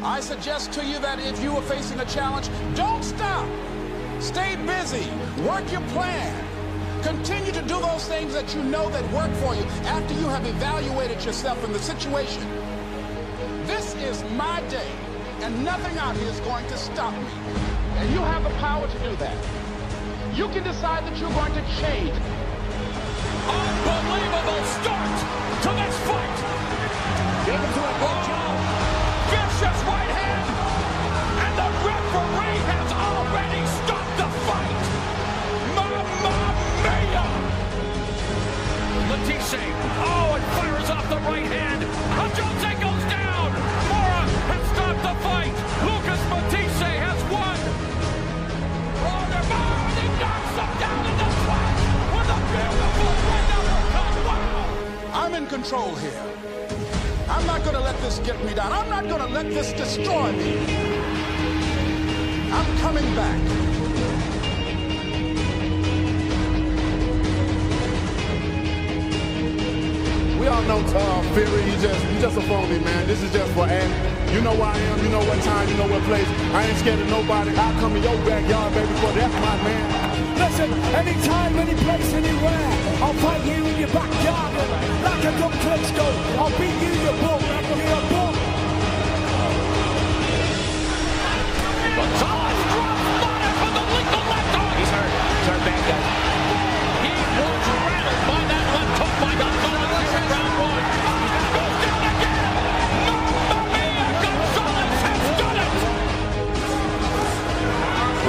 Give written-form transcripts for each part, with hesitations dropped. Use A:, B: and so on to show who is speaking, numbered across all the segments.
A: I suggest to you that if you are facing a challenge, don't stop. Stay busy. Work your plan. Continue to do those things that you know that work for you after you have evaluated yourself in the situation. This is my day, and nothing out here is going to stop me. And you have the power to do that. You can decide that you're going to change.
B: Unbelievable start to this fight.
C: Gave him to a Pacquiao.
B: Vicious right hand. And the referee has already stopped the fight. Mamma mia! Matisse. Oh, it fires off the right hand. Jose goes down. Mora has stopped the fight. Lucas Matisse has won. He knocks him down in the sweat with a beautiful right uppercut. Wow!
A: I'm in control here. I'm not going to let this get me down. I'm not going to let this destroy me. I'm coming back.
D: We all know Fury, you just a phony, man. This is just for acting. You know where I am, you know what time, you know what place. I ain't scared of nobody. I'll come in your backyard, baby, for that's my man.
C: Listen, anytime, any place, anywhere, I'll fight you in your backyard. Like a dumb Klitschko, I'll beat you, you bum. You're a bum.
B: Gonzalez drops Monet for the lethal left hook.
E: He's hurt. He's hurt bad, guys.
B: He was rattled by that left hook by Gonzalez here in round one. Goes down again. Mamma mia! Gonzalez has done it.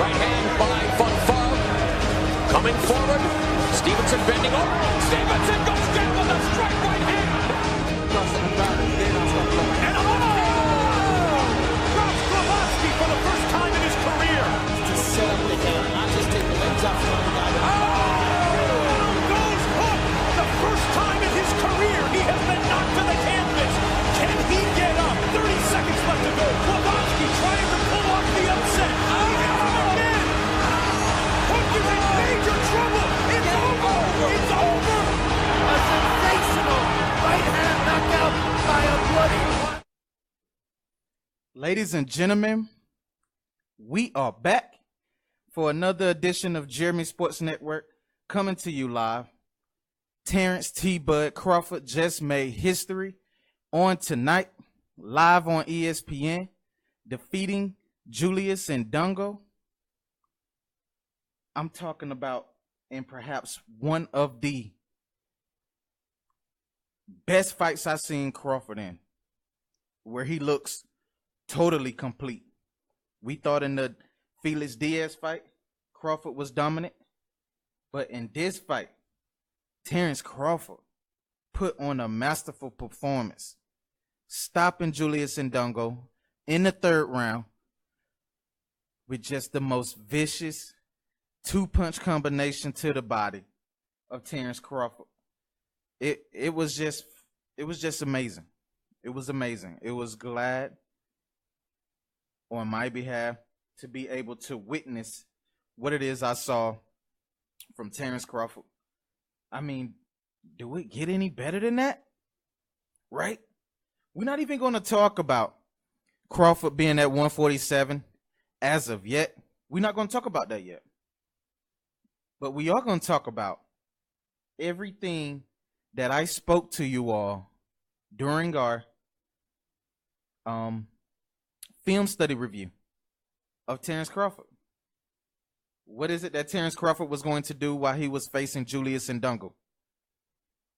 E: Right hand by Fonfar. Coming forward. Stevenson bending over.
B: Stevenson goes down with a straight right hand. And a left hand. Drops Glowacki for the first time in his career.
F: To set up the head, not just take the legs off from the guy.
B: Goes Hook. The first time in his career he has been knocked to the canvas. Can he get up? 30 seconds left to go. Glowacki trying to pull off the upset. He hits him again. Hook is in major trouble. It's over. It's over.
C: A sensational right hand knockout by a bloody...
G: Ladies and gentlemen, we are back for another edition of Jeremy Sports Network, coming to you live. Terance T. Bud Crawford just made history on tonight, live on ESPN, defeating Julius Indongo. I'm talking about in perhaps one of the best fights I've seen Crawford in, where he looks totally complete. We thought in the Felix Diaz fight, Crawford was dominant. But in this fight, Terance Crawford put on a masterful performance, stopping Julius Indongo in the third round with just the most vicious two-punch combination to the body of Terance Crawford. It was just amazing. It was amazing. It was glad on my behalf to be able to witness what it is I saw from Terance Crawford. I mean, do it get any better than that? Right? We're not even going to talk about Crawford being at 147 as of yet. We're not going to talk about that yet. But we are going to talk about everything that I spoke to you all during our film study review of Terance Crawford. What is it that Terance Crawford was going to do while he was facing Julius Indongo?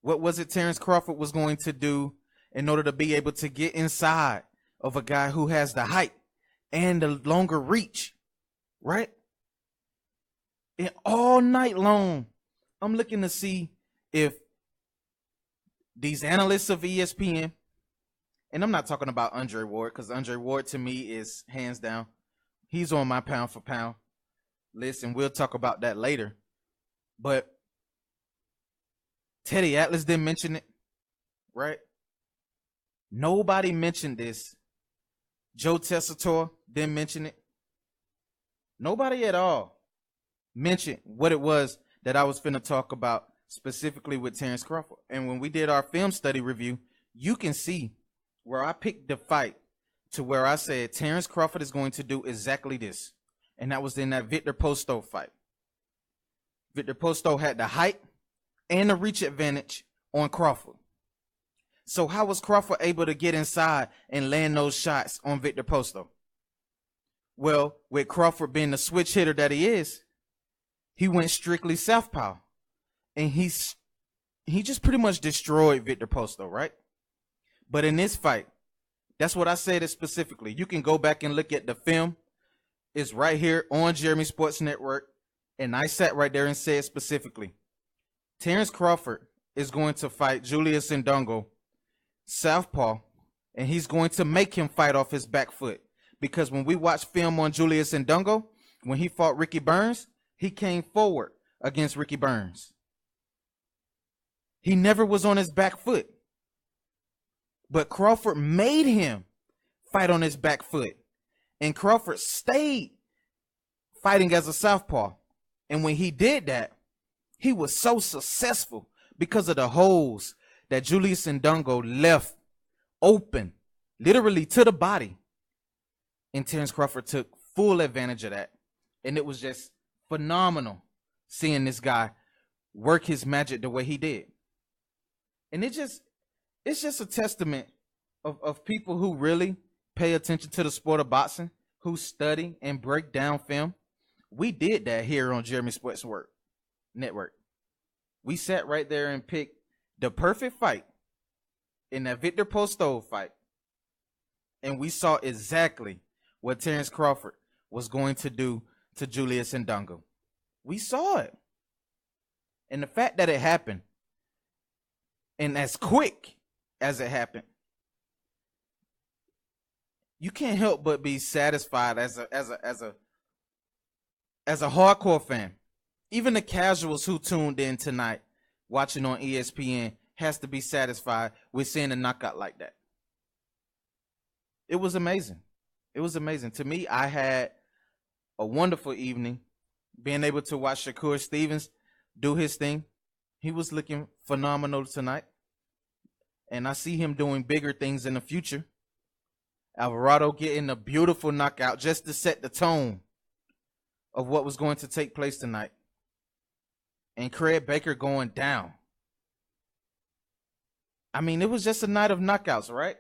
G: What was it Terance Crawford was going to do in order to be able to get inside of a guy who has the height and the longer reach, right? And all night long, I'm looking to see if these analysts of ESPN, and I'm not talking about Andre Ward, because Andre Ward to me is hands down, he's on my pound for pound list, and we'll talk about that later. But Teddy Atlas didn't mention it, right? Nobody mentioned this. Joe Tessitore didn't mention it. Nobody at all mentioned what it was that I was finna talk about specifically with Terance Crawford. And when we did our film study review, you can see where I picked the fight to where I said Terance Crawford is going to do exactly this. And that was in that Victor Posto fight. Victor Posto had the height and the reach advantage on Crawford. So how was Crawford able to get inside and land those shots on Victor Posto? Well, with Crawford being the switch hitter that he is, he went strictly southpaw. And he just pretty much destroyed Victor Posto, right? But in this fight, that's what I said specifically. You can go back and look at the film. It's right here on Jeremy Sports Network. And I sat right there and said specifically, Terance Crawford is going to fight Julius Indongo southpaw, and he's going to make him fight off his back foot. Because when we watch film on Julius Indongo, when he fought Ricky Burns, he came forward against Ricky Burns. He never was on his back foot. But Crawford made him fight on his back foot. And Crawford stayed fighting as a southpaw. And when he did that, he was so successful because of the holes that Julius Indongo left open, literally to the body. And Terance Crawford took full advantage of that. And it was just phenomenal seeing this guy work his magic the way he did. And it's just a testament of people who really pay attention to the sport of boxing, who study and break down film. We did that here on Jeremy Sports Network. We sat right there and picked the perfect fight in that Victor Posto fight. And we saw exactly what Terance Crawford was going to do to Julius Indongo. We saw it. And the fact that it happened, and as quick as it happened, you can't help but be satisfied as a hardcore fan. Even the casuals who tuned in tonight watching on ESPN has to be satisfied with seeing a knockout like that. It was amazing. It was amazing. To me, I had a wonderful evening being able to watch Shakur Stevens do his thing. He was looking phenomenal tonight. And I see him doing bigger things in the future. Alvarado getting a beautiful knockout just to set the tone of what was going to take place tonight. And Craig Baker going down. I mean, it was just a night of knockouts, right?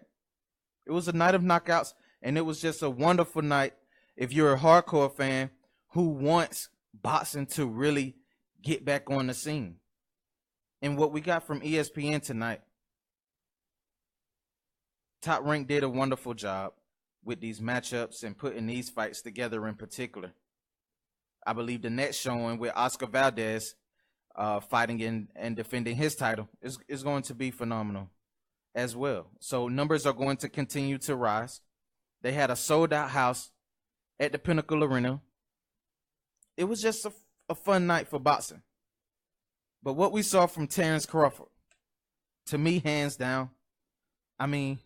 G: It was a night of knockouts, and it was just a wonderful night if you're a hardcore fan who wants boxing to really get back on the scene. And what we got from ESPN tonight, Top Rank did a wonderful job with these matchups and putting these fights together in particular. I believe the next showing with Oscar Valdez fighting and defending his title is going to be phenomenal as well. So numbers are going to continue to rise. They had a sold-out house at the Pinnacle Arena. It was just a fun night for boxing. But what we saw from Terance Crawford, to me, hands down, I mean,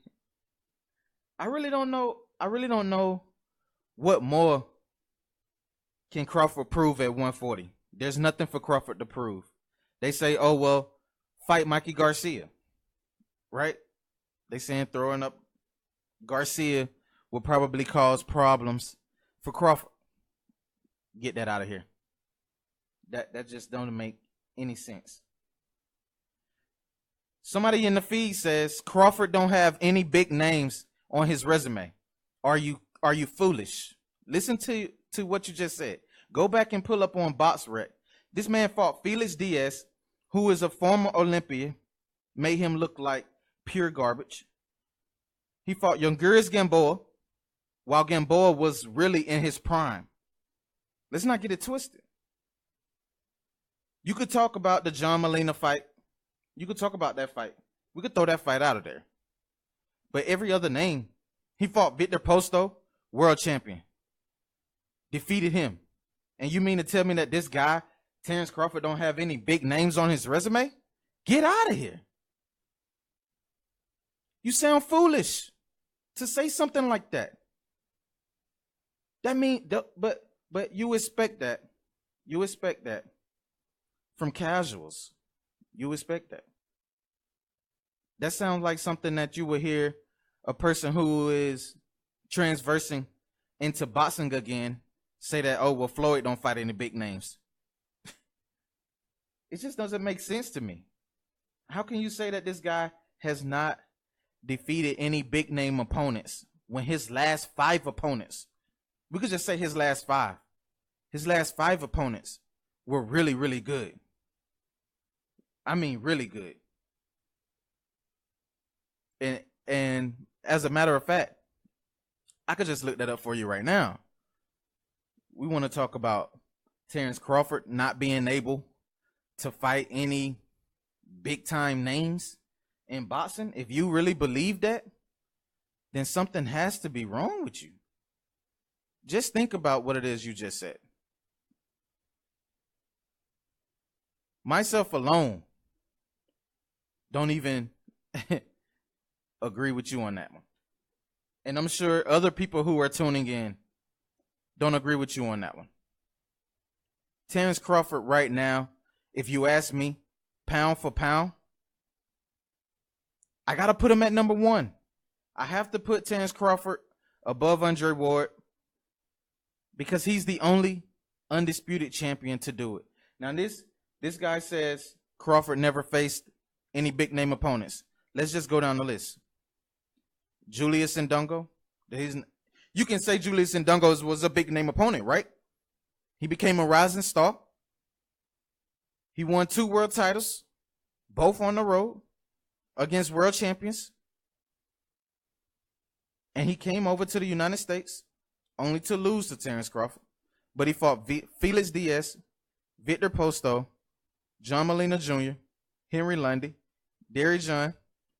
G: I really don't know what more can Crawford prove at 140. There's nothing for Crawford to prove. They say, oh, well, fight Mikey Garcia, right? They saying throwing up Garcia will probably cause problems for Crawford. Get that out of here. That just don't make any sense. Somebody in the feed says Crawford don't have any big names on his resume. Are you foolish? Listen to what you just said. Go back and pull up on BoxRec. This man fought Felix Diaz, who is a former Olympian, made him look like pure garbage. He fought Youngurius Gamboa, while Gamboa was really in his prime. Let's not get it twisted. You could talk about the John Molina fight. You could talk about that fight. We could throw that fight out of there. But every other name, he fought Victor Posto, world champion. Defeated him. And you mean to tell me that this guy, Terance Crawford, don't have any big names on his resume? Get out of here. You sound foolish to say something like that. That mean, but you expect that. You expect that from casuals. You expect that. That sounds like something that you would hear a person who is transversing into boxing again, say that, oh, well, Floyd don't fight any big names. It just doesn't make sense to me. How can you say that this guy has not defeated any big name opponents when his last 5 opponents, we could just say his last 5 opponents were really, really good. I mean, really good. And as a matter of fact, I could just look that up for you right now. We want to talk about Terance Crawford not being able to fight any big time names in boxing. If you really believe that, then something has to be wrong with you. Just think about what it is you just said. Myself alone don't even agree with you on that one. And I'm sure other people who are tuning in don't agree with you on that one. Terance Crawford right now, if you ask me, pound for pound, I got to put him at number 1. I have to put Terance Crawford above Andre Ward because he's the only undisputed champion to do it. Now, this guy says Crawford never faced any big name opponents. Let's just go down the list. Julius Indongo. You can say Julius Indongo was a big name opponent, right? He became a rising star. He won 2 world titles, both on the road against world champions. And he came over to the United States only to lose to Terance Crawford. But he fought Felix Diaz, Victor Posto, John Molina Jr., Henry Lundy, Derry John,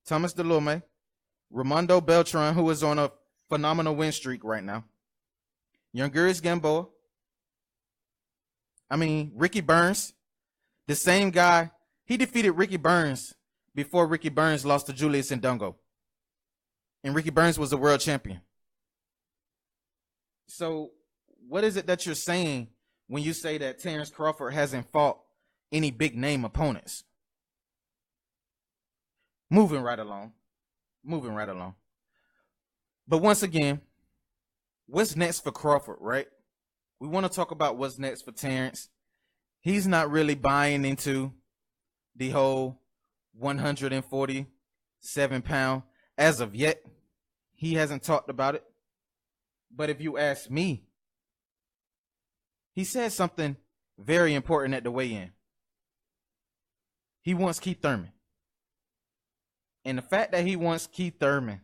G: Thomas Delorme, Ramondo Beltran, who is on a phenomenal win streak right now, Youngurius Gamboa, Ricky Burns, the same guy. He defeated Ricky Burns before Ricky Burns lost to Julius Indongo. And Ricky Burns was a world champion. So what is it that you're saying when you say that Terance Crawford hasn't fought any big name opponents? Moving right along. But once again, what's next for Crawford, right? We want to talk about what's next for Terance. He's not really buying into the whole 147-pound. As of yet, he hasn't talked about it. But if you ask me, he said something very important at the weigh-in. He wants Keith Thurman. And the fact that he wants Keith Thurman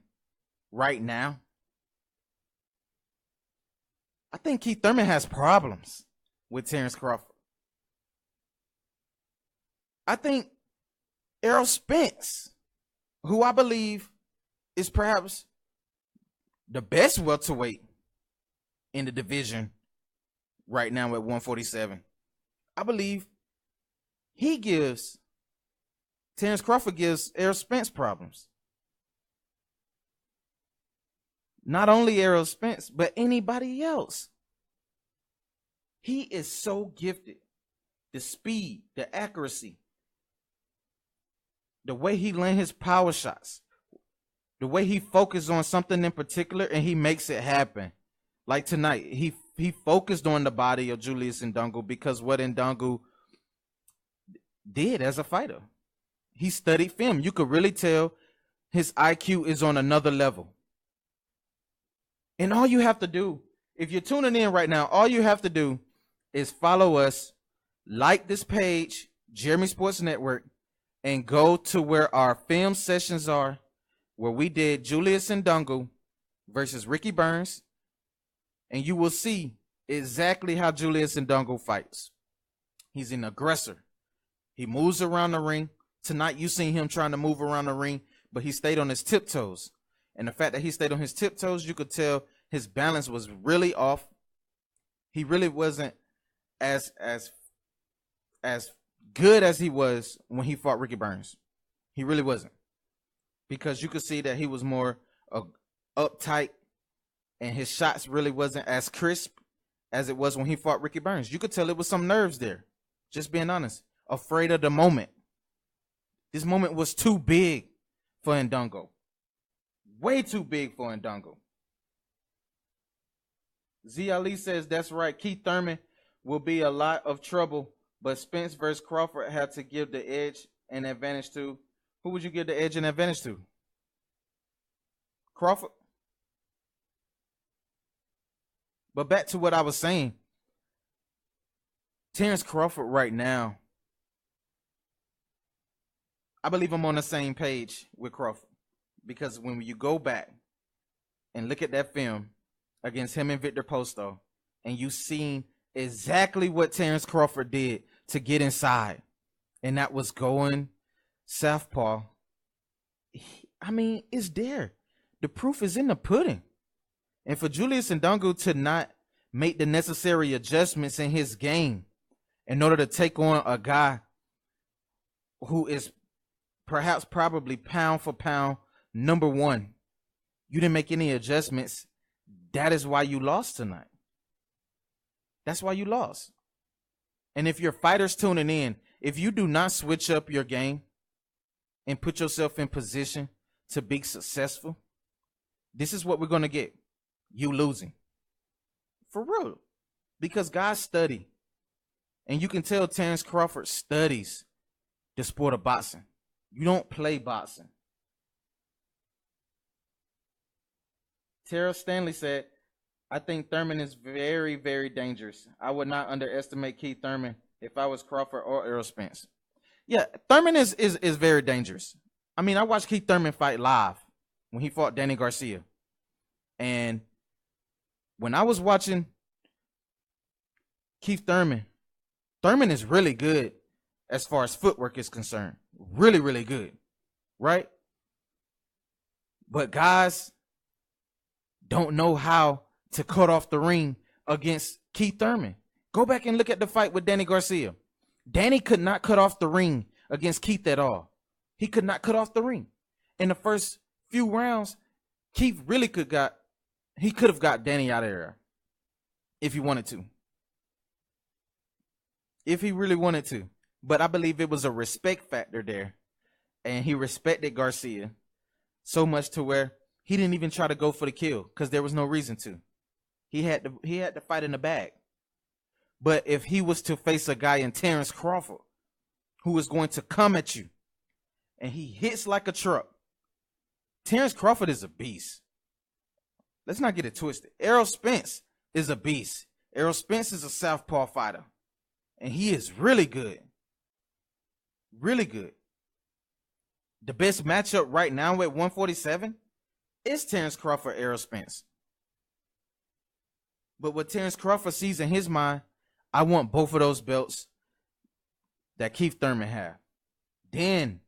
G: right now, I think Keith Thurman has problems with Terance Crawford. I think Errol Spence, who I believe is perhaps the best welterweight in the division right now at 147, I believe Terance Crawford gives Errol Spence problems. Not only Errol Spence, but anybody else. He is so gifted. The speed, the accuracy, the way he lands his power shots, the way he focuses on something in particular and he makes it happen. Like tonight, he focused on the body of Julius Indongo because what Indongo did as a fighter. He studied film. You could really tell his IQ is on another level. And all you have to do, if you're tuning in right now, all you have to do is follow us, like this page, Jeremy Sports Network, and go to where our film sessions are, where we did Julius Indongo versus Ricky Burns, and you will see exactly how Julius Indongo fights. He's an aggressor. He moves around the ring. Tonight, you seen him trying to move around the ring, but he stayed on his tiptoes. And the fact that he stayed on his tiptoes, you could tell his balance was really off. He really wasn't as good as he was when he fought Ricky Burns. He really wasn't. Because you could see that he was more uptight, and his shots really wasn't as crisp as it was when he fought Ricky Burns. You could tell it was some nerves there. Just being honest. Afraid of the moment. This moment was too big for Indongo. Way too big for Indongo. Z Ali says that's right. Keith Thurman will be a lot of trouble, but Spence versus Crawford had to give the edge and advantage to. Who would you give the edge and advantage to? Crawford? But back to what I was saying. Terence Crawford right now, I believe I'm on the same page with Crawford. Because when you go back and look at that film against him and Victor Posto, and you seen exactly what Terence Crawford did to get inside, and that was going southpaw. I mean, it's there. The proof is in the pudding. And for Julius Indongo to not make the necessary adjustments in his game in order to take on a guy who is perhaps probably pound for pound number one, you didn't make any adjustments. That is why you lost tonight. That's why you lost. And if your fighters tuning in, if you do not switch up your game and put yourself in position to be successful, this is what we're going to get. You losing. For real. Because guys study. And you can tell Terence Crawford studies the sport of boxing. You don't play boxing. Tara Stanley said, I think Thurman is very, very dangerous. I would not underestimate Keith Thurman if I was Crawford or Errol Spence. Yeah, Thurman is very dangerous. I mean, I watched Keith Thurman fight live when he fought Danny Garcia. And when I was watching Keith Thurman, Thurman is really good as far as footwork is concerned. Really, really good. Right? But guys don't know how to cut off the ring against Keith Thurman. Go back and look at the fight with Danny Garcia. Danny could not cut off the ring against Keith at all. He could not cut off the ring. In the first few rounds, Keith really could have got Danny out of there if he wanted to. If he really wanted to. But I believe it was a respect factor there. And he respected Garcia so much to where he didn't even try to go for the kill because there was no reason to. He had to fight in the bag. But if he was to face a guy in Terence Crawford who is going to come at you and he hits like a truck, Terence Crawford is a beast. Let's not get it twisted. Errol Spence is a beast. Errol Spence is a southpaw fighter. And he is really good. Really good. The best matchup right now at 147 is Terence Crawford, Errol Spence. But what Terence Crawford sees in his mind, I want both of those belts that Keith Thurman have. Then,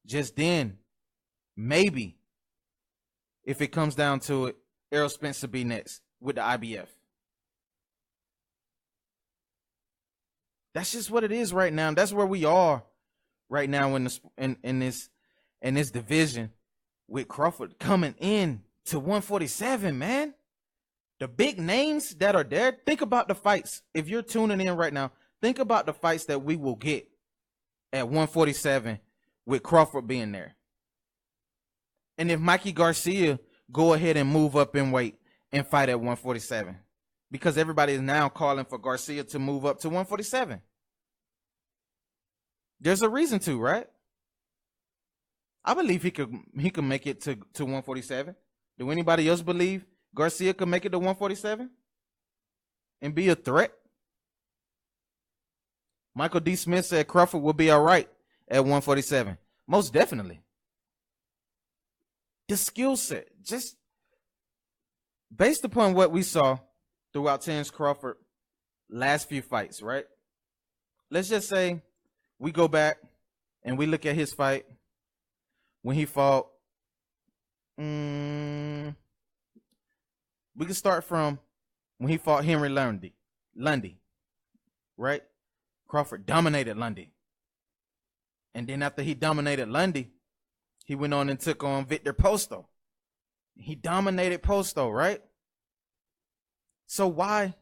G: just then, maybe, if it comes down to it, Errol Spence will be next with the IBF. That's just what it is right now. That's where we are right now in this division with Crawford coming in to 147, man. The big names that are there, think about the fights. If you're tuning in right now, think about the fights that we will get at 147 with Crawford being there. And if Mikey Garcia go ahead and move up in weight and fight at 147, because everybody is now calling for Garcia to move up to 147. There's a reason to, right? I believe he could make it to 147. Do anybody else believe Garcia could make it to 147 and be a threat? Michael D. Smith said Crawford will be all right at 147. Most definitely. The skill set, just based upon what we saw throughout Terence Crawford last few fights, right? Let's just say we go back and we look at his fight when he fought. We can start from when he fought Henry Lundy, right? Crawford dominated Lundy. And then after he dominated Lundy, he went on and took on Victor Posto. He dominated Posto, right? So why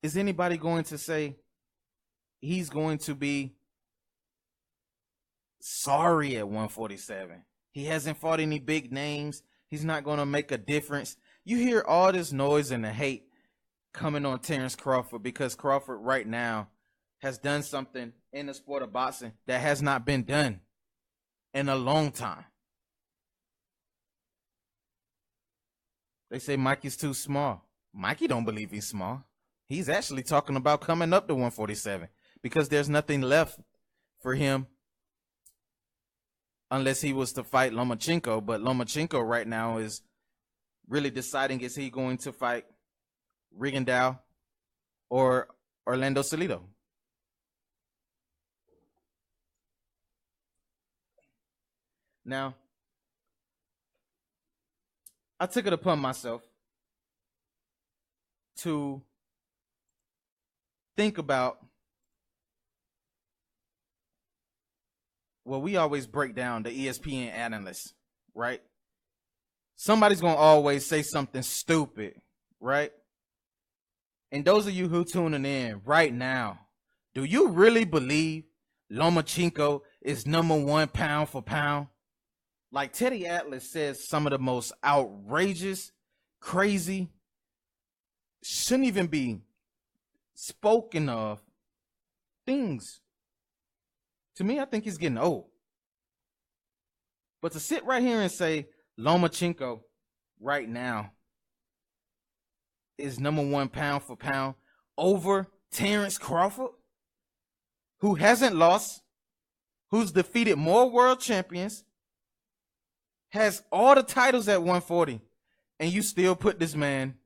G: is anybody going to say he's going to be sorry at 147? He hasn't fought any big names. He's not going to make a difference. you hear all this noise and the hate coming on Terance Crawford because Crawford right now has done something in the sport of boxing that has not been done in a long time. They say Mikey's too small. Mikey don't believe he's small. He's actually talking about coming up to 147 because there's nothing left for him unless he was to fight Lomachenko. But Lomachenko right now is really deciding, is he going to fight Rigondeaux or Orlando Salido? Now, I took it upon myself to think about, well, we always break down the ESPN analysts, right? Somebody's going to always say something stupid, right? And those of you who tuning in right now, do you really believe Lomachenko is #1 pound for pound? Like Teddy Atlas says some of the most outrageous, crazy, shouldn't even be spoken of things. To me, I think he's getting old. But to sit right here and say Lomachenko right now is #1 pound for pound over Terance Crawford, who hasn't lost, who's defeated more world champions, has all the titles at 140, and you still put this man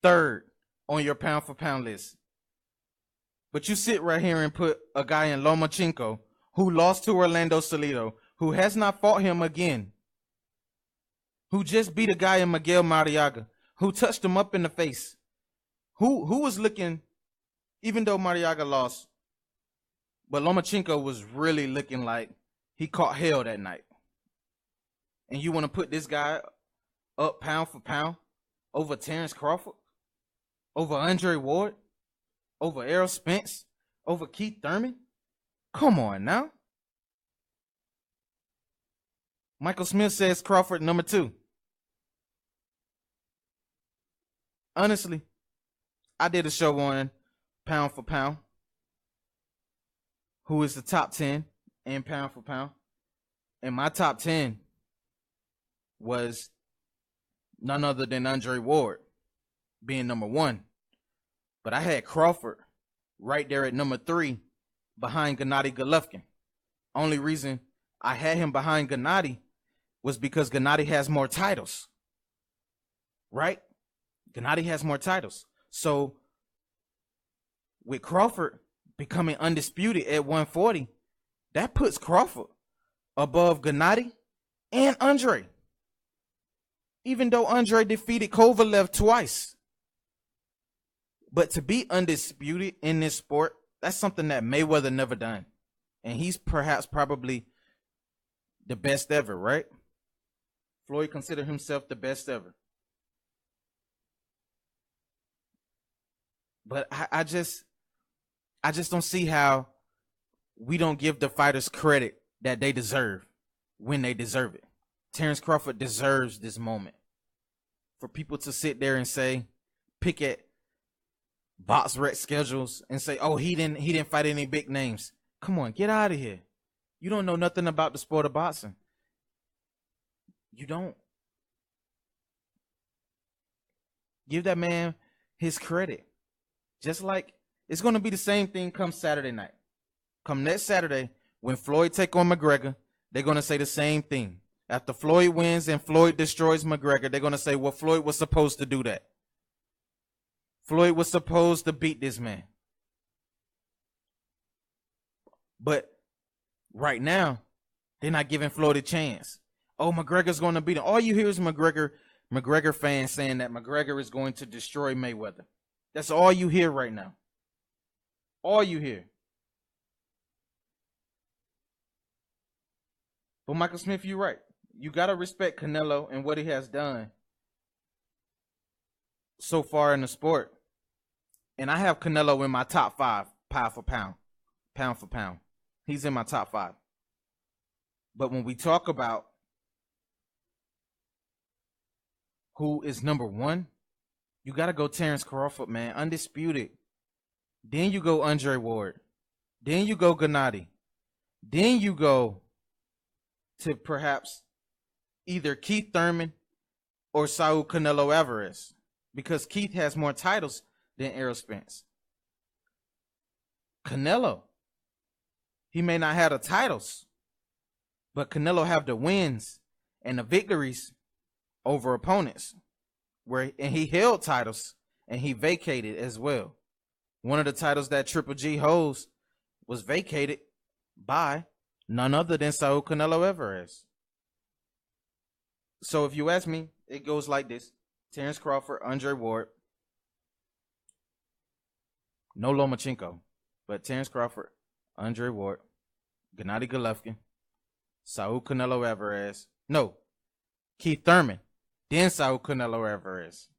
G: third on your pound for pound list. But you sit right here and put a guy in Lomachenko who lost to Orlando Salido, who has not fought him again, who just beat a guy in Miguel Mariaga, who touched him up in the face, who was looking, even though Mariaga lost, but Lomachenko was really looking like he caught hell that night. And you want to put this guy up pound for pound over Terance Crawford, over Andre Ward, over Errol Spence, over Keith Thurman? Come on now. Michael Smith says Crawford #2. Honestly, I did a show on pound for pound, who is the top 10 in pound for pound. And my top 10 was none other than Andre Ward being #1. But I had Crawford right there at #3 behind Gennady Golovkin. Only reason I had him behind Gennady was because Gennady has more titles. Right? Gennady has more titles. So with Crawford becoming undisputed at 140, that puts Crawford above Gennady and Andre. Even though Andre defeated Kovalev twice. But to be undisputed in this sport, that's something that Mayweather never done. And he's probably the best ever, right? Floyd considered himself the best ever. But I just don't see how we don't give the fighters credit that they deserve when they deserve it. Terance Crawford deserves this moment. For people to sit there and say, pick at box rec schedules and say, oh, he didn't fight any big names. Come on, get out of here. You don't know nothing about the sport of boxing. You don't. Give that man his credit. Just like it's going to be the same thing come Saturday night. Come next Saturday, when Floyd take on McGregor, they're going to say the same thing. After Floyd wins and Floyd destroys McGregor, they're going to say, well, Floyd was supposed to do that. Floyd was supposed to beat this man. But right now, they're not giving Floyd a chance. Oh, McGregor's going to beat him. All you hear is McGregor fans saying that McGregor is going to destroy Mayweather. That's all you hear right now. All you hear. But Michael Smith, you're right. You got to respect Canelo and what he has done so far in the sport. And I have Canelo in my top 5, pound for pound. He's in my top 5. But when we talk about who is number one, you got to go Terence Crawford, man. Undisputed. Then you go Andre Ward. Then you go Gennady. Then you go to perhaps either Keith Thurman or Saul Canelo Alvarez, because Keith has more titles than Errol Spence. Canelo, he may not have the titles, but Canelo have the wins and the victories over opponents, and he held titles and he vacated as well. One of the titles that Triple G holds was vacated by none other than Saul Canelo Alvarez. So if you ask me, it goes like this: Terence Crawford, Andre Ward, no Lomachenko, but Terence Crawford, Andre Ward, Gennady Golovkin, Saul Canelo Alvarez, no, Keith Thurman, then Saul Canelo Alvarez.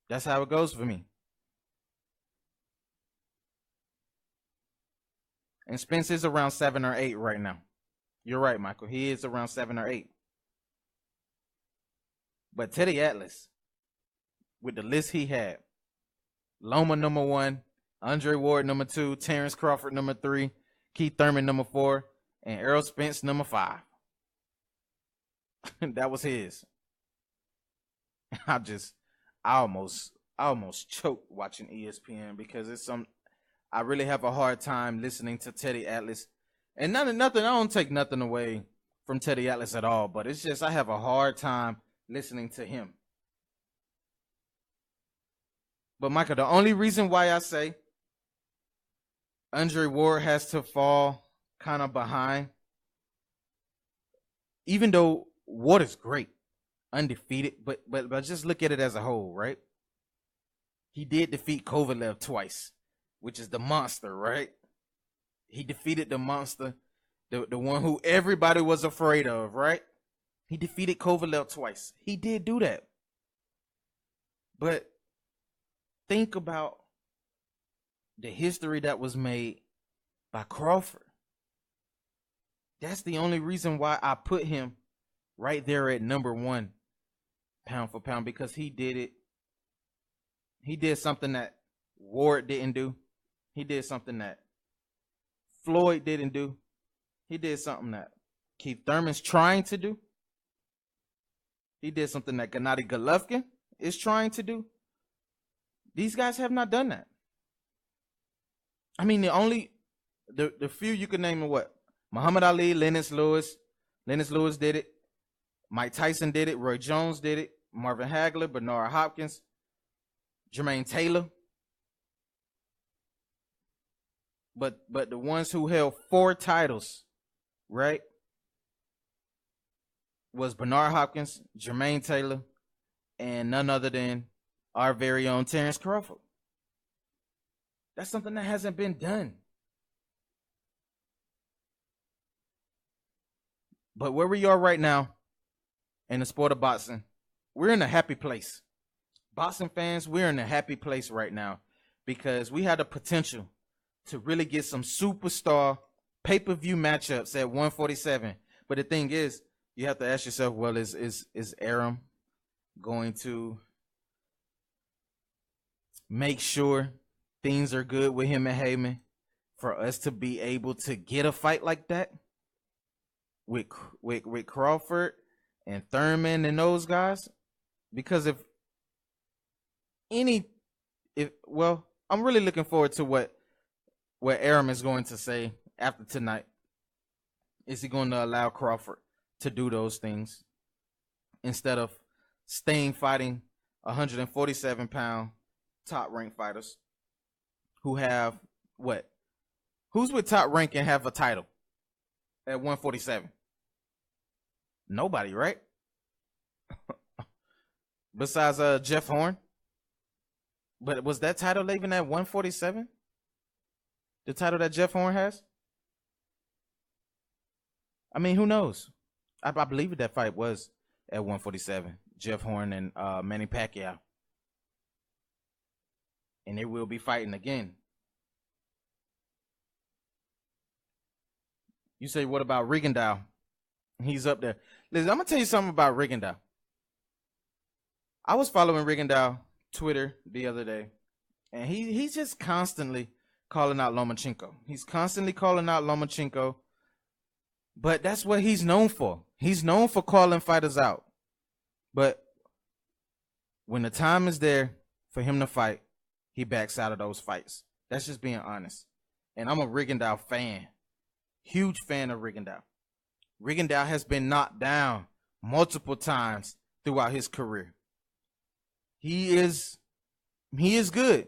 G: That's how it goes for me. And Spence is around 7 or 8 right now. You're right, Michael. He is around 7 or 8. But Teddy Atlas, with the list he had, Loma number 1, Andre Ward number 2, Terence Crawford number 3, Keith Thurman number 4, and Errol Spence number 5. That was his. I almost choked watching ESPN because I really have a hard time listening to Teddy Atlas. And nothing, I don't take nothing away from Teddy Atlas at all, but it's just I have a hard time listening to him. But Michael, the only reason why I say Andre Ward has to fall kind of behind, even though Ward is great, undefeated, but just look at it as a whole, right? He did defeat Kovalev twice, which is the monster, right? He defeated the monster, the one who everybody was afraid of, right? He defeated Kovalev twice. He did do that. But think about the history that was made by Crawford. That's the only reason why I put him right there at number 1, pound for pound, because he did it. He did something that Ward didn't do. He did something that Floyd didn't do. He did something that Keith Thurman's trying to do. He did something that Gennady Golovkin is trying to do. These guys have not done that. I mean, the few you can name are what? Muhammad Ali, Lennox Lewis. Lennox Lewis did it. Mike Tyson did it. Roy Jones did it. Marvin Hagler, Bernard Hopkins, Jermaine Taylor. But the ones who held 4 titles, right, was Bernard Hopkins, Jermaine Taylor, and none other than our very own Terence Crawford. That's something that hasn't been done. But where we are right now in the sport of boxing, we're in a happy place. Boxing fans, we're in a happy place right now because we had the potential to really get some superstar pay-per-view matchups at 147. But the thing is, you have to ask yourself, well, is Arum going to make sure things are good with him and Heyman for us to be able to get a fight like that with Crawford and Thurman and those guys? Because I'm really looking forward to what Arum is going to say after tonight. Is he going to allow Crawford to do those things instead of staying fighting 147-pound top-ranked fighters who have what? Who's with top rank and have a title at 147? Nobody, right? Besides Jeff Horn. But was that title even at 147? The title that Jeff Horn has? I mean, who knows? I believe that fight was at 147. Jeff Horn and Manny Pacquiao. And they will be fighting again. You say, what about Rigondeaux? He's up there. Listen, I'm going to tell you something about Rigondeaux. I was following Rigondeaux Twitter the other day, and he's just constantly calling out Lomachenko. He's constantly calling out Lomachenko, but that's what he's known for. He's known for calling fighters out. But when the time is there for him to fight, he backs out of those fights. That's just being honest. And I'm a Rigondeaux fan. Huge fan of Rigondeaux. Rigondeaux has been knocked down multiple times throughout his career. He is good.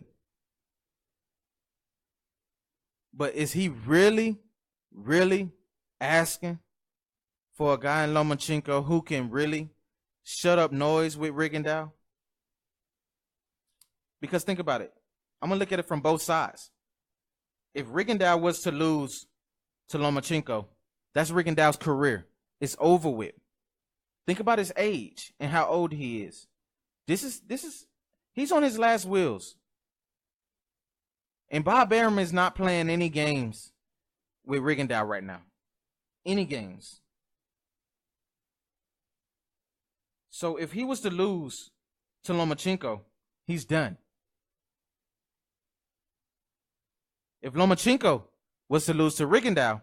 G: But is he really, really asking for a guy in Lomachenko who can really shut up noise with Rigondeaux? Because think about it. I'm going to look at it from both sides. If Rigondeaux was to lose to Lomachenko, that's Rigondeaux's career. It's over with. Think about his age and how old he is. He's on his last wheels. And Bob Arum is not playing any games with Rigondeaux right now. Any games. So if he was to lose to Lomachenko, he's done. If Lomachenko was to lose to Rigondeaux,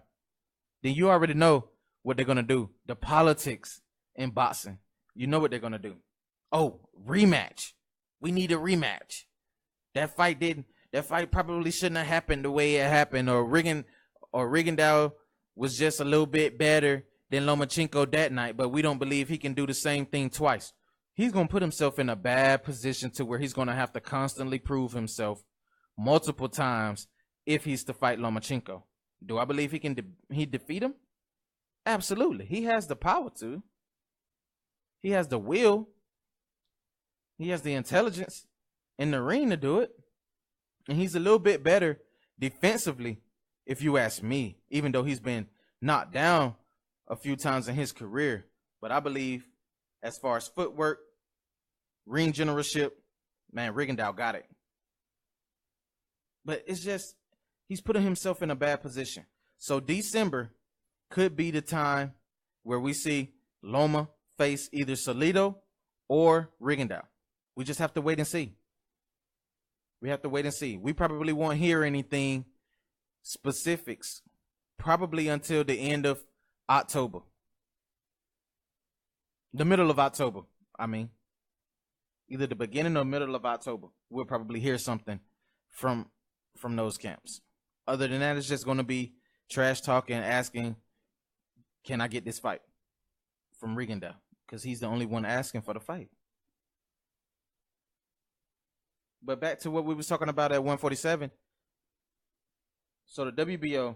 G: then you already know what they're going to do. The politics in boxing. You know what they're going to do. Oh, rematch. We need a rematch. That fight probably shouldn't have happened the way it happened, or Rigondeaux was just a little bit better than Lomachenko that night, but we don't believe he can do the same thing twice. He's going to put himself in a bad position to where he's going to have to constantly prove himself multiple times if he's to fight Lomachenko. Do I believe he can defeat him? Absolutely. He has the power to. He has the will. He has the intelligence in the ring to do it. And he's a little bit better defensively, if you ask me, even though he's been knocked down a few times in his career. But I believe as far as footwork, ring generalship, man, Rigondeaux got it. But it's just, he's putting himself in a bad position. So December could be the time where we see Loma face either Salido or Rigondeaux. We just have to wait and see. We have to wait and see. We probably won't hear anything specifics probably until the end of October. The middle of October, I mean. Either the beginning or middle of October. We'll probably hear something from those camps. Other than that, it's just going to be trash talking, asking, can I get this fight from Rigondeaux? Because he's the only one asking for the fight. But back to what we was talking about at 147. So the WBO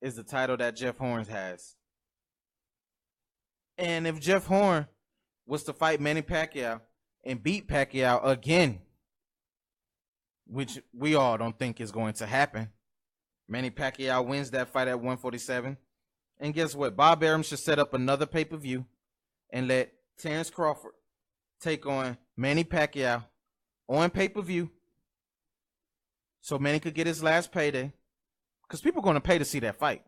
G: is the title that Jeff Horn has. And if Jeff Horn was to fight Manny Pacquiao and beat Pacquiao again, which we all don't think is going to happen, Manny Pacquiao wins that fight at 147. And guess what? Bob Arum should set up another pay-per-view and let Terance Crawford take on Manny Pacquiao on pay-per-view so Manny could get his last payday, because people are going to pay to see that fight,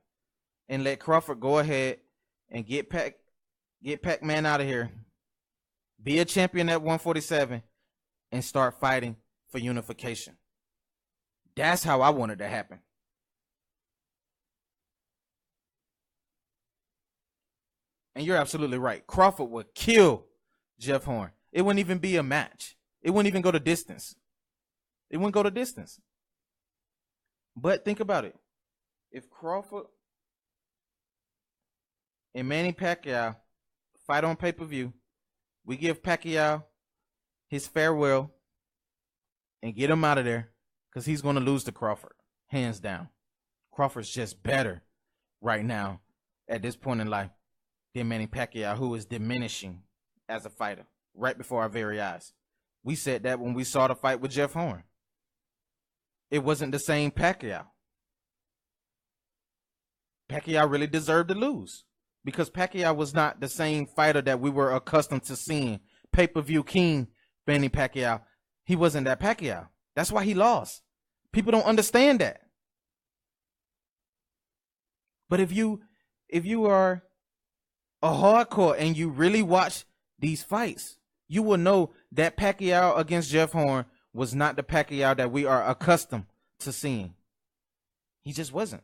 G: and let Crawford go ahead and get Pac-Man out of here, be a champion at 147, and start fighting for unification. That's how I wanted to happen. And you're absolutely right. Crawford would kill Jeff Horn. It wouldn't even be a match. It wouldn't even go to distance. It wouldn't go to distance. But think about it. If Crawford and Manny Pacquiao fight on pay-per-view, we give Pacquiao his farewell and get him out of there, because he's going to lose to Crawford, hands down. Crawford's just better right now at this point in life than Manny Pacquiao, who is diminishing as a fighter right before our very eyes. We said that when we saw the fight with Jeff Horn. It wasn't the same Pacquiao. Pacquiao really deserved to lose, because Pacquiao was not the same fighter that we were accustomed to seeing. Pay-per-view king Manny Pacquiao. He wasn't that Pacquiao. That's why he lost. People don't understand that. But if you are a hardcore and you really watch these fights, you will know that Pacquiao against Jeff Horn was not the Pacquiao that we are accustomed to seeing. He just wasn't.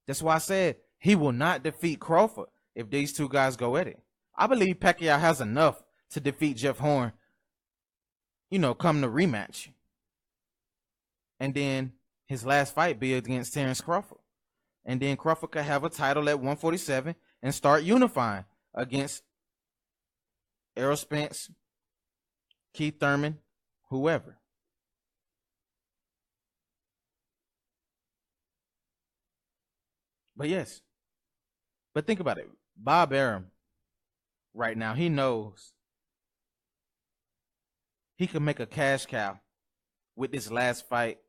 G: That's why I said he will not defeat Crawford if these two guys go at it. I believe Pacquiao has enough to defeat Jeff Horn, come the rematch. And then his last fight be against Terance Crawford. And then Crawford could have a title at 147 and start unifying against Errol Spence, Keith Thurman, whoever. But yes. But think about it. Bob Arum, right now, he knows he could make a cash cow with this last fight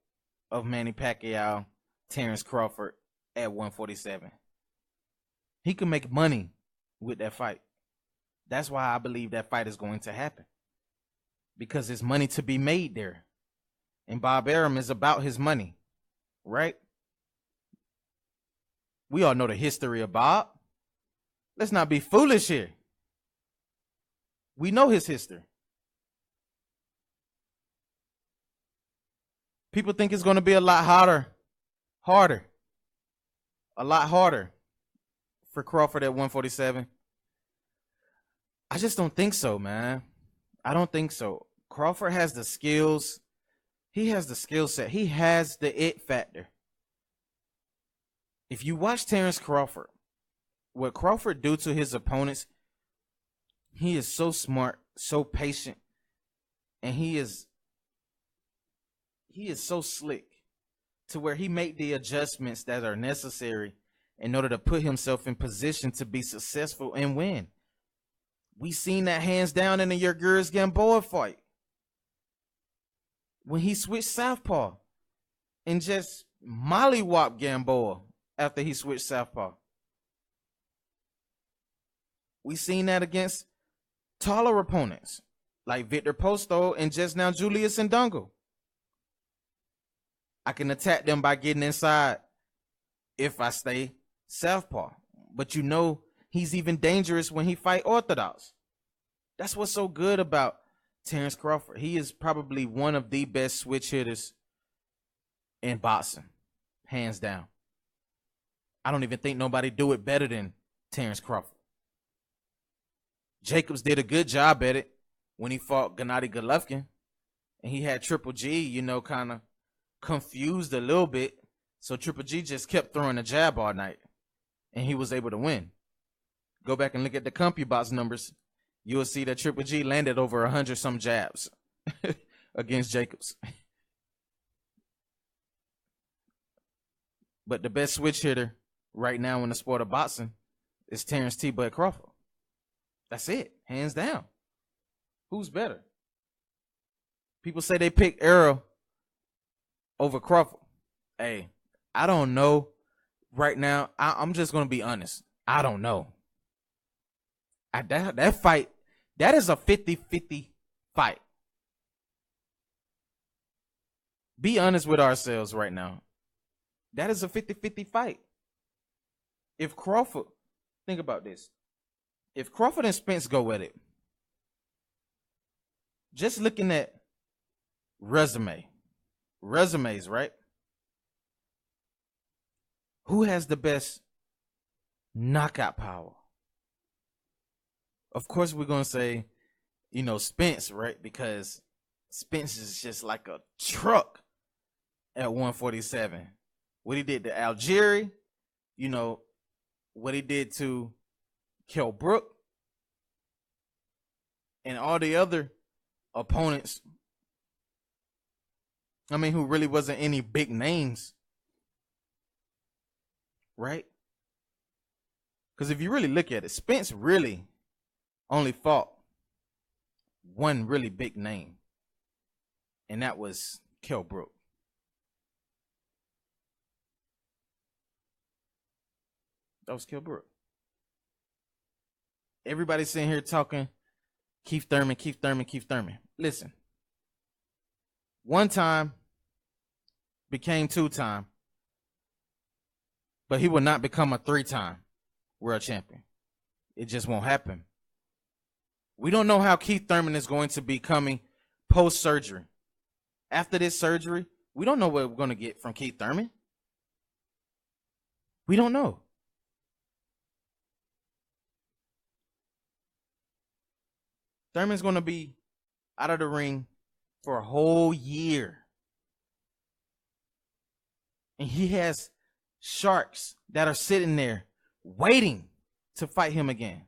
G: of Manny Pacquiao, Terance Crawford at 147. He could make money with that fight. That's why I believe that fight is going to happen. Because there's money to be made there. And Bob Arum is about his money, right? We all know the history of Bob. Let's not be foolish here. We know his history. People think it's going to be a lot harder for Crawford at 147. I just don't think so, man. I don't think so. Crawford has the skills. He has the skill set. He has the it factor. If you watch Terance Crawford, what Crawford do to his opponents, he is so smart, so patient, and he is so slick to where he make the adjustments that are necessary in order to put himself in position to be successful and win. We seen that hands down in the Julius Gamboa fight when he switched southpaw and just mollywopped Gamboa after he switched southpaw. We seen that against taller opponents like Victor Posto and just now Julius Indongo. I can attack them by getting inside if I stay southpaw. But he's even dangerous when he fight orthodox. That's what's so good about Terance Crawford. He is probably one of the best switch hitters in boxing, hands down. I don't even think nobody do it better than Terance Crawford. Jacobs did a good job at it when he fought Gennady Golovkin, and he had Triple G, kind of confused a little bit. So Triple G just kept throwing a jab all night, and he was able to win. Go back and look at the CompuBox numbers. You will see that Triple G landed over 100 some jabs against Jacobs. But the best switch hitter right now in the sport of boxing is Terance T. Bud Crawford. That's it, hands down. Who's better? People say they pick Errol over Crawford. Hey, I don't know right now. I'm just going to be honest. I don't know. That fight, that is a 50-50 fight. Be honest with ourselves right now. That is a 50-50 fight. If Crawford, think about this. If Crawford and Spence go at it, just looking at resumes, right? Who has the best knockout power? Of course, we're going to say, Spence, right? Because Spence is just like a truck at 147. What he did to Algieri, what he did to Kell Brook, and all the other opponents, who really wasn't any big names, right? Because if you really look at it, Spence really only fought one really big name, and that was Kell Brook. That was Kell Brook. Everybody's sitting here talking Keith Thurman. Listen, one time became two-time, but he will not become a three-time world champion. It just won't happen. We don't know how Keith Thurman is going to be coming post-surgery. After this surgery, we don't know what we're going to get from Keith Thurman. We don't know. Thurman's going to be out of the ring for a whole year. And he has sharks that are sitting there waiting to fight him again.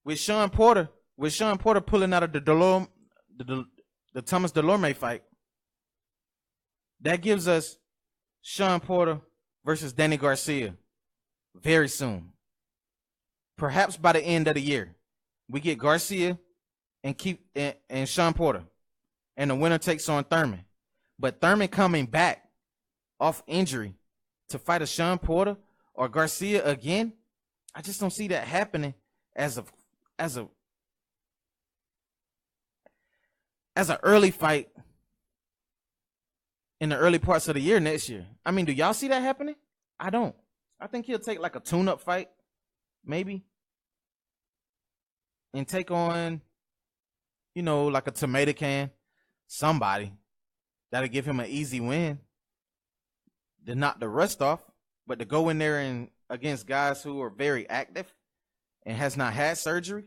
G: With Sean Porter pulling out of the Thomas Delorme fight, that gives us Sean Porter versus Danny Garcia very soon. Perhaps by the end of the year, we get Garcia and Sean Porter, and the winner takes on Thurman. But Thurman coming back off injury to fight a Sean Porter or Garcia again, I just don't see that happening as an early fight in the early parts of the year next year. I mean, do y'all see that happening? I don't. I think he'll take like a tune-up fight, maybe, and take on, like a tomato can, somebody that'll give him an easy win to knock the rust off. But to go in there and against guys who are very active and has not had surgery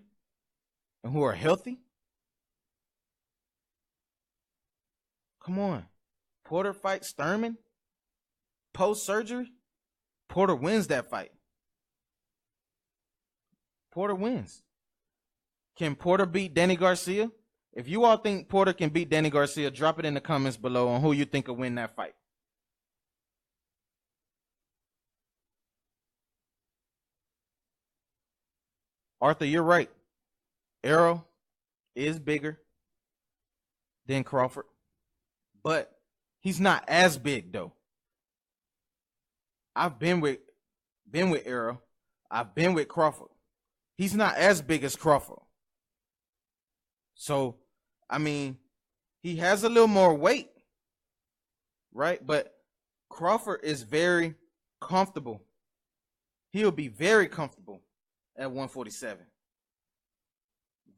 G: and who are healthy, come on. Porter fights Thurman post-surgery. Porter wins that fight. Porter wins. Can Porter beat Danny Garcia? If you all think Porter can beat Danny Garcia, drop it in the comments below on who you think will win that fight. Arthur, you're right. Errol is bigger than Crawford, but he's not as big though. I've been with Errol. I've been with Crawford. He's not as big as Crawford. So, I mean, he has a little more weight, right? But Crawford is very comfortable. He'll be very comfortable at 147.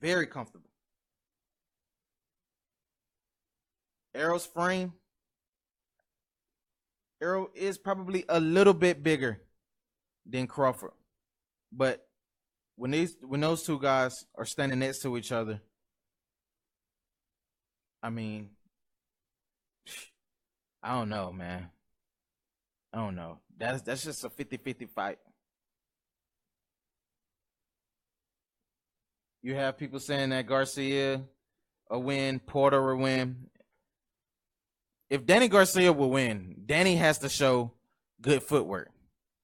G: Very comfortable. Errol's frame. Errol is probably a little bit bigger than Crawford. But when those two guys are standing next to each other, I mean, I don't know, man. I don't know. That's just a 50-50 fight. You have people saying that Garcia will win, Porter will win. If Danny Garcia will win, Danny has to show good footwork.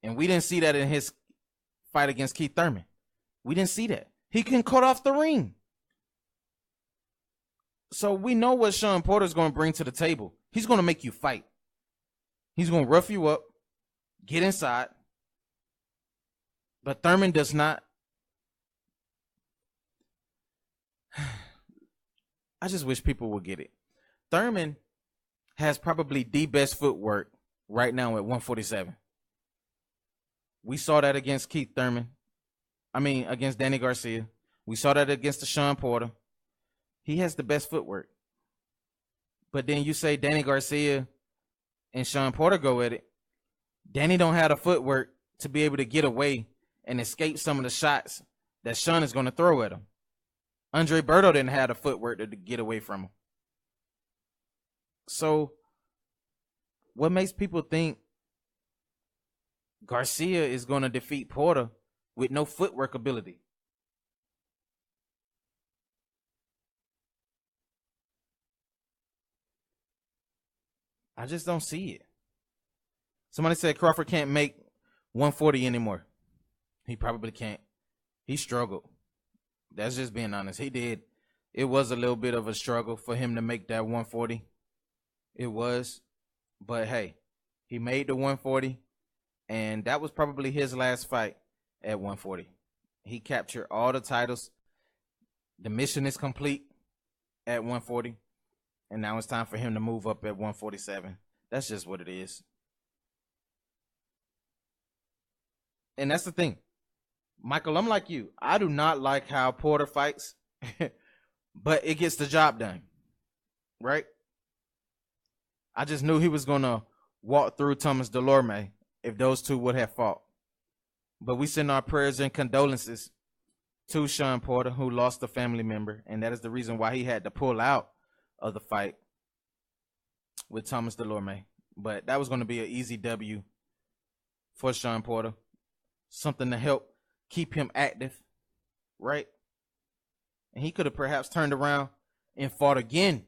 G: And we didn't see that in his fight against Keith Thurman. We didn't see that. He can cut off the ring. So we know what Sean Porter's going to bring to the table. He's going to make you fight. He's going to rough you up, get inside. But Thurman does not. I just wish people would get it. Thurman has probably the best footwork right now at 147. We saw that against Keith Thurman. Against Danny Garcia. We saw that against the Sean Porter. He has the best footwork. But then you say Danny Garcia and Sean Porter go at it. Danny don't have the footwork to be able to get away and escape some of the shots that Sean is going to throw at him. Andre Berto didn't have the footwork to get away from him. So, what makes people think Garcia is going to defeat Porter with no footwork ability? I just don't see it. Somebody said Crawford can't make 140 anymore. He probably can't. He struggled. That's just being honest. He did. It was a little bit of a struggle for him to make that 140. It was. But hey, he made the 140. And that was probably his last fight at 140. He captured all the titles. The mission is complete at 140. And now it's time for him to move up at 147. That's just what it is. And that's the thing. Michael, I'm like you. I do not like how Porter fights, but it gets the job done, right? I just knew he was going to walk through Thomas Delorme if those two would have fought. But we send our prayers and condolences to Sean Porter, who lost a family member, and that is the reason why he had to pull out of the fight with Thomas Delorme. But that was going to be an easy W for Sean Porter. Something to help keep him active, right? And he could have perhaps turned around and fought again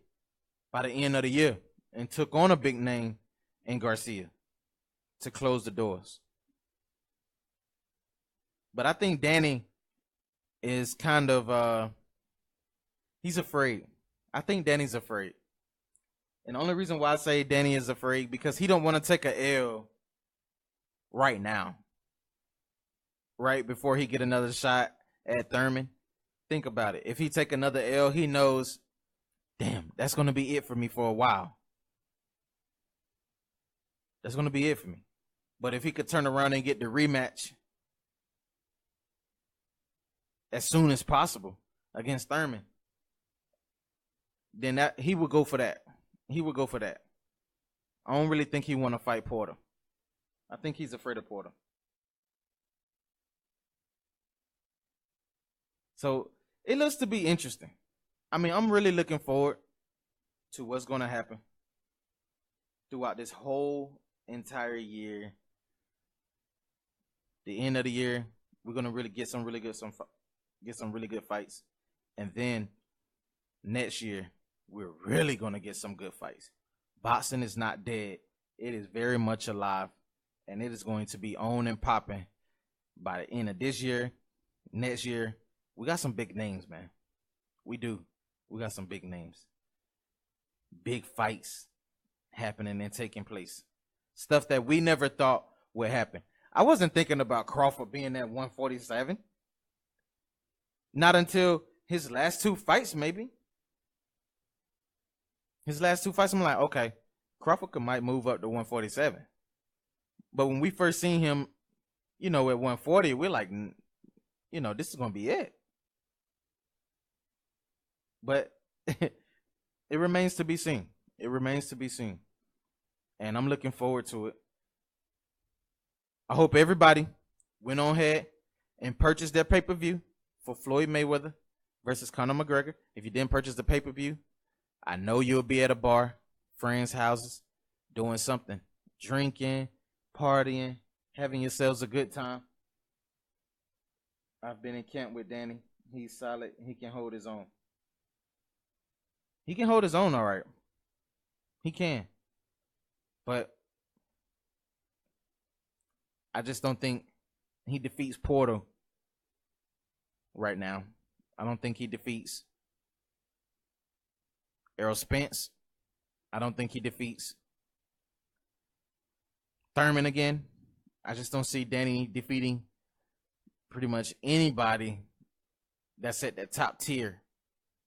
G: by the end of the year and took on a big name in Garcia to close the doors. But I think Danny is kind of, he's afraid. I think Danny's afraid. And the only reason why I say Danny is afraid, because he don't want to take a L right now. Right before he get another shot at Thurman. Think about it. If he take another L, he knows, damn, that's going to be it for me for a while. That's going to be it for me. But if he could turn around and get the rematch as soon as possible against Thurman, then that he would go for that. He would go for that. I don't really think he want to fight Porter. I think he's afraid of Porter. So it looks to be interesting. I mean, I'm really looking forward to what's going to happen throughout this whole entire year. The end of the year, we're going to really get some really good fights. And then next year, we're really going to get some good fights. Boxing is not dead. It is very much alive. And it is going to be on and popping by the end of this year. Next year, we got some big names, man. We do. We got some big names. Big fights happening and taking place. Stuff that we never thought would happen. I wasn't thinking about Crawford being at 147. Not until his last two fights, maybe. His last two fights, I'm like, okay, Crawford might move up to 147. But when we first seen him, at 140, we're like, this is going to be it. But it remains to be seen. It remains to be seen. And I'm looking forward to it. I hope everybody went on ahead and purchased their pay-per-view for Floyd Mayweather versus Conor McGregor. If you didn't purchase the pay-per-view, I know you'll be at a bar, friends' houses, doing something. Drinking, partying, having yourselves a good time. I've been in camp with Danny. He's solid. He can hold his own. He can hold his own, all right. He can. But I just don't think he defeats Porter right now. I don't think he defeats Errol Spence. I don't think he defeats Thurman again. I just don't see Danny defeating pretty much anybody that's at that top tier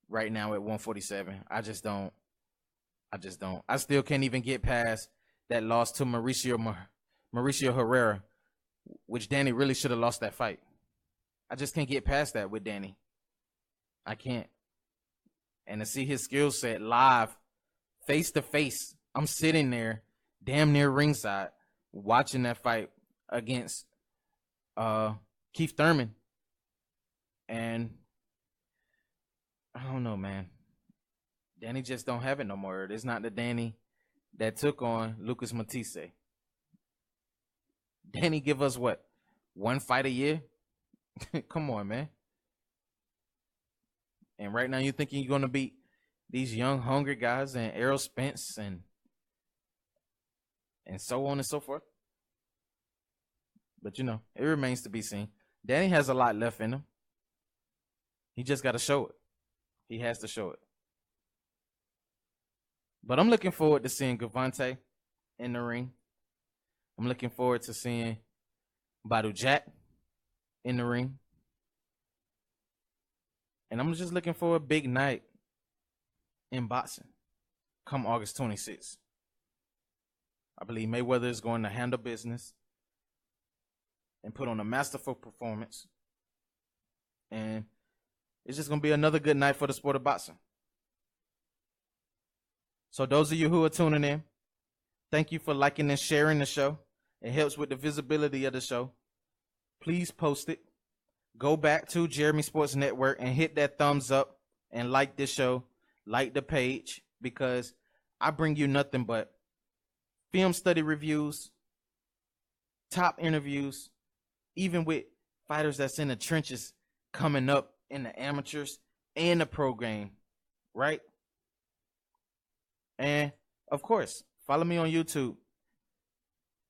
G: right now at 147. I just don't. I still can't even get past that loss to Mauricio Herrera, which Danny really should have lost that fight. I just can't get past that with Danny. I can't. And to see his skill set live, face to face, I'm sitting there, damn near ringside, watching that fight against Keith Thurman. And I don't know, man. Danny just don't have it no more. It's not the Danny that took on Lucas Matisse. Danny give us what? One fight a year? Come on, man. And right now you're thinking you're going to beat these young, hungry guys and Errol Spence and so on and so forth. But, it remains to be seen. Danny has a lot left in him. He just got to show it. He has to show it. But I'm looking forward to seeing Gervonta in the ring. I'm looking forward to seeing Badou Jack in the ring. And I'm just looking for a big night in boxing come August 26th. I believe Mayweather is going to handle business and put on a masterful performance And it's just going to be another good night for the sport of boxing. So those of you who are tuning in, thank you for liking and sharing the show. It helps with the visibility of the show. Please post it. Go back to Jeremy Sports Network and hit that thumbs up and like this show, like the page, because I bring you nothing but film study reviews, top interviews, even with fighters that's in the trenches coming up in the amateurs and the pro game, right? And, of course, follow me on YouTube.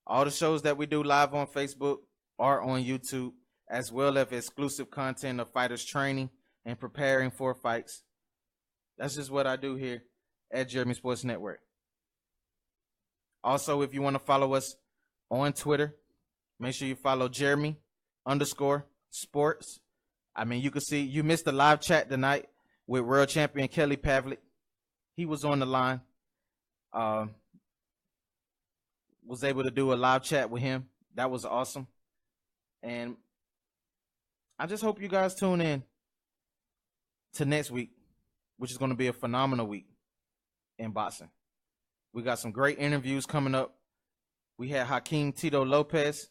G: All the shows that we do live on Facebook are on YouTube, as well as exclusive content of fighters training and preparing for fights. That's just what I do here at Jeremy Sports Network. Also, if you want to follow us on Twitter, make sure you follow Jeremy_sports. I mean, you can see you missed the live chat tonight with world champion Kelly Pavlik. He was on the line. Was able to do a live chat with him. That was awesome. And I just hope you guys tune in to next week, which is going to be a phenomenal week in boxing. We got some great interviews coming up. We had Hakeem Tito Lopez.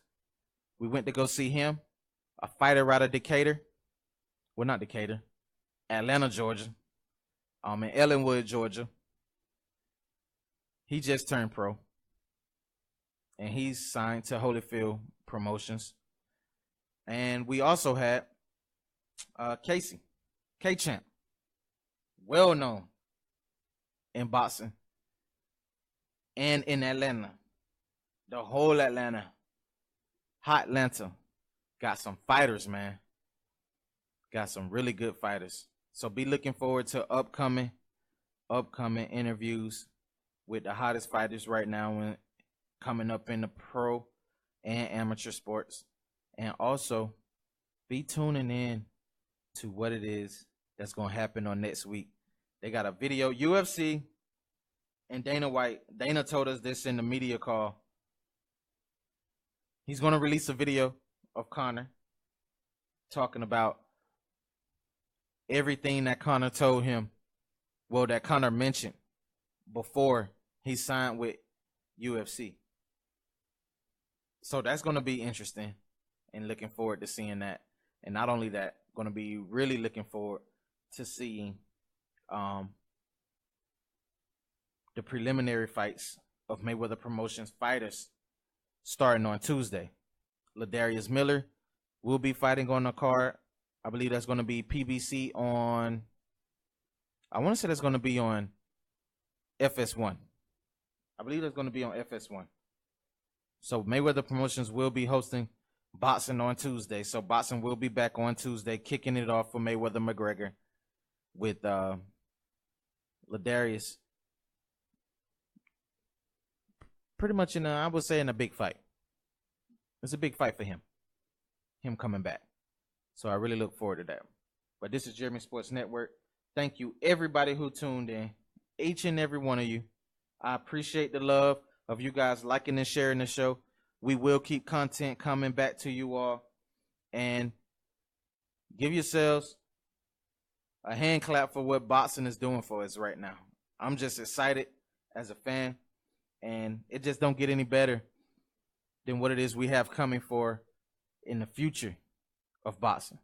G: We went to go see him, a fighter out of Decatur. Well, not Decatur, Atlanta, Georgia. In Ellenwood, Georgia. He just turned pro. And he's signed to Holyfield Promotions. And we also had Casey, K-Champ, well known in boxing and in Atlanta. The whole Atlanta, hot Atlanta, got some fighters, man. Got some really good fighters. So be looking forward to upcoming interviews with the hottest fighters right now coming up in the pro and amateur sports. And also be tuning in to what it is that's going to happen on next week. They got a video, UFC and Dana White. Dana told us this in the media call. He's going to release a video of Conor talking about everything that Conor told him, well, that Conor mentioned before he signed with UFC. So that's going to be interesting and looking forward to seeing that. And not only that, going to be really looking forward to seeing the preliminary fights of Mayweather Promotions fighters starting on Tuesday. Ladarius Miller will be fighting on the card. I believe that's going to be PBC on, I want to say that's going to be on FS1. I believe that's going to be on FS1. So Mayweather Promotions will be hosting boxing on Tuesday. So boxing will be back on Tuesday, kicking it off for Mayweather McGregor with Ladarius. Pretty much I would say in a big fight. It's a big fight for him coming back. So I really look forward to that. But this is Jeremy Sports Network. Thank you, everybody who tuned in, each and every one of you. I appreciate the love of you guys liking and sharing the show. We will keep content coming back to you all. And give yourselves a hand clap for what boxing is doing for us right now. I'm just excited as a fan. And it just don't get any better than what it is we have coming for in the future of boxing.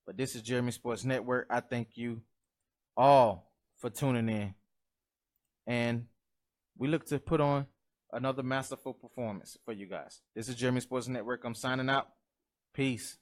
G: But this is Jeremy Sports Network. I thank you all for tuning in. And we look to put on another masterful performance for you guys. This is Jeremy Sports Network. I'm signing out. Peace.